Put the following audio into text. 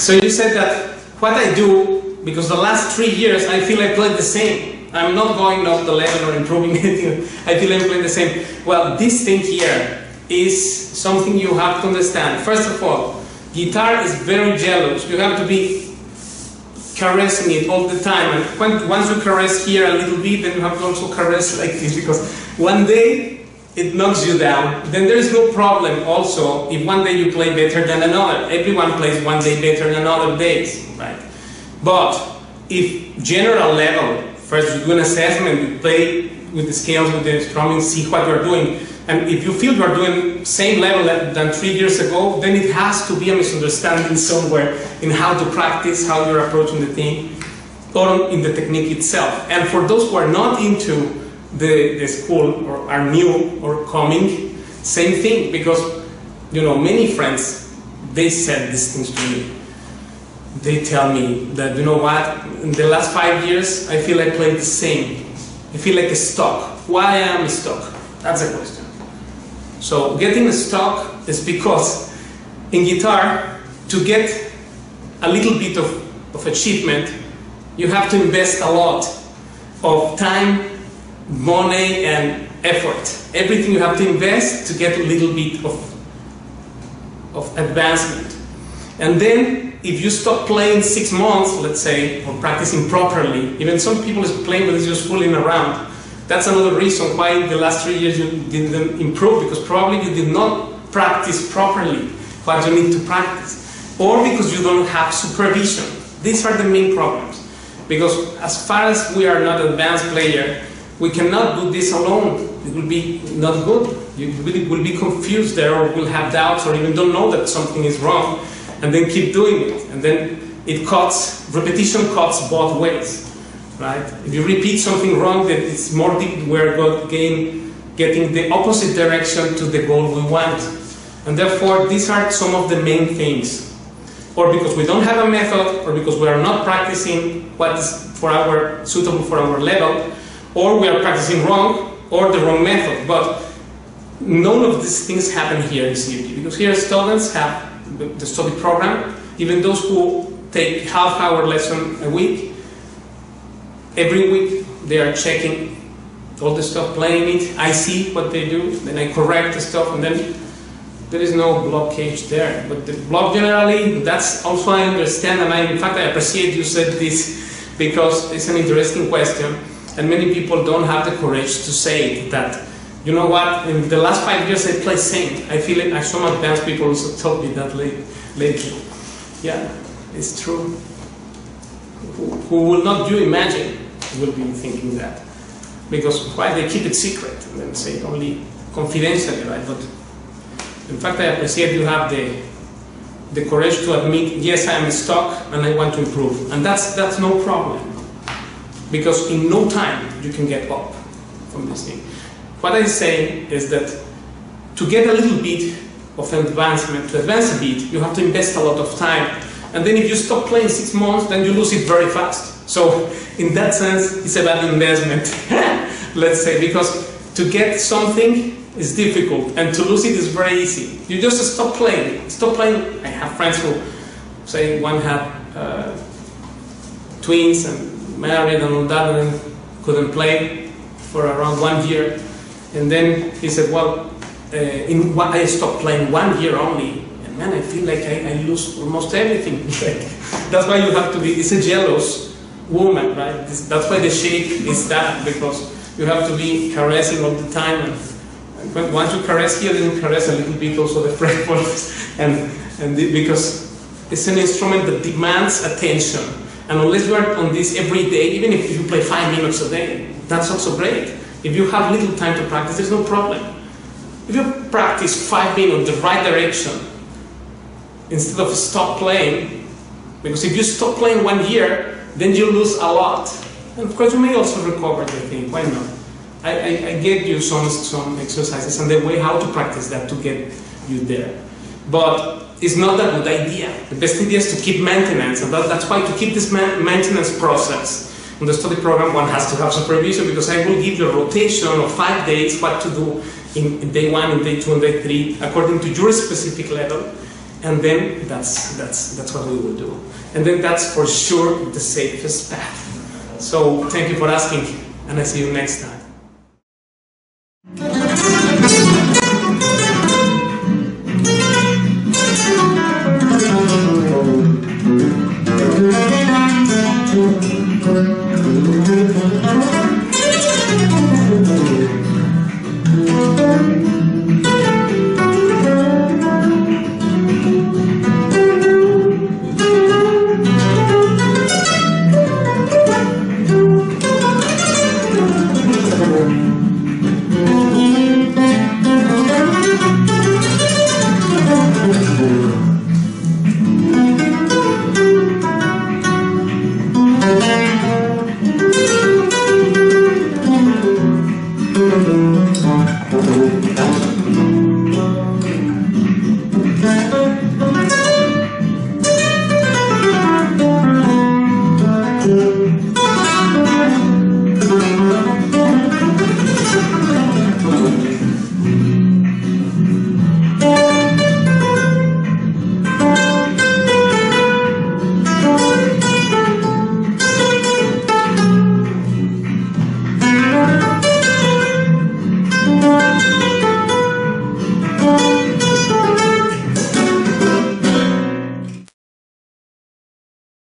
So you said that what I do, because the last 3 years I feel I played the same. I'm not going up the level or improving anything. I feel I'm playing the same. Well, this thing here is something you have to understand. First of all, guitar is very jealous. You have to be caressing it all the time. And once you caress here a little bit, then you have to also caress like this, because one day it knocks you down. Then there is no problem also if one day you play better than another. Everyone plays one day better than other days, right? But if general level, first you do an assessment, you play with the scales, with the strumming, see what you're doing. And if you feel you're doing same level than 3 years ago, then it has to be a misunderstanding somewhere in how to practice, how you're approaching the thing, or in the technique itself. And for those who are not into the school or are new or coming, same thing, because you know, many friends, they said these things to me. They tell me that, you know what, in the last 5 years I feel I played the same. I feel like a stock. Why am I stuck? That's a question. So getting stuck is because in guitar, to get a little bit of achievement, you have to invest a lot of time, money and effort. Everything you have to invest to get a little bit of advancement. And then if you stop playing 6 months, let's say, or practicing properly, even some people is playing but it's just fooling around, that's another reason why in the last 3 years you didn't improve, because probably you did not practice properly what you need to practice, or because you don't have supervision. These are the main problems, because as far as we are not advanced player, we cannot do this alone. It will be not good. You will be confused there, or will have doubts, or even don't know that something is wrong, and then keep doing it. And then it cuts, repetition cuts both ways, right? If you repeat something wrong, then it's more deep, we're getting the opposite direction to the goal we want. And therefore, these are some of the main things. Or because we don't have a method, or because we are not practicing what is suitable for our level, or we are practicing wrong, or the wrong method. But none of these things happen here in CFG, because here students have the study program. Even those who take half-hour lesson a week, every week they are checking all the stuff, playing it. I see what they do, then I correct the stuff, and then there is no blockage there. But the block generally, that's also I understand, and in fact I appreciate you said this, because it's an interesting question. And many people don't have the courage to say that, you know what, in the last 5 years I play same. I feel it, some advanced people also told me that lately. Yeah, it's true. Who will not you imagine will be thinking that. Because why they keep it secret and then say only confidentially, right? But in fact I appreciate you have the courage to admit, yes, I am stuck and I want to improve. And that's no problem. Because in no time you can get up from this thing. What I say is that to get a little bit of advancement, to advance a bit, you have to invest a lot of time. And then if you stop playing 6 months, then you lose it very fast. So in that sense, it's about investment, let's say, because to get something is difficult and to lose it is very easy. You just stop playing. Stop playing. I have friends who say one had twins and married and all that, and couldn't play for around 1 year. And then he said, well, I stopped playing 1 year only, and man, I feel like I lose almost everything. That's why you have to be, it's a jealous woman, right? That's why the shape is that, because you have to be caressing all the time, and once you caress here, then you caress a little bit also the fretboards, because it's an instrument that demands attention, and unless you are on this every day, even if you play 5 minutes a day, that's also great. If you have little time to practice, there's no problem. If you practice 5 minutes the right direction, instead of stop playing, because if you stop playing 1 year, then you lose a lot. And of course you may also recover, I think, why not? I gave you some exercises and the way how to practice that to get you there. But it's not a good idea. The best idea is to keep maintenance, and that's why to keep this maintenance process in the study program, one has to have supervision, because I will give you a rotation of 5 days, what to do in day 1, in day 2, and day 3, according to your specific level, and then that's what we will do. And then that's for sure the safest path. So thank you for asking, and I see you next time. Thank you.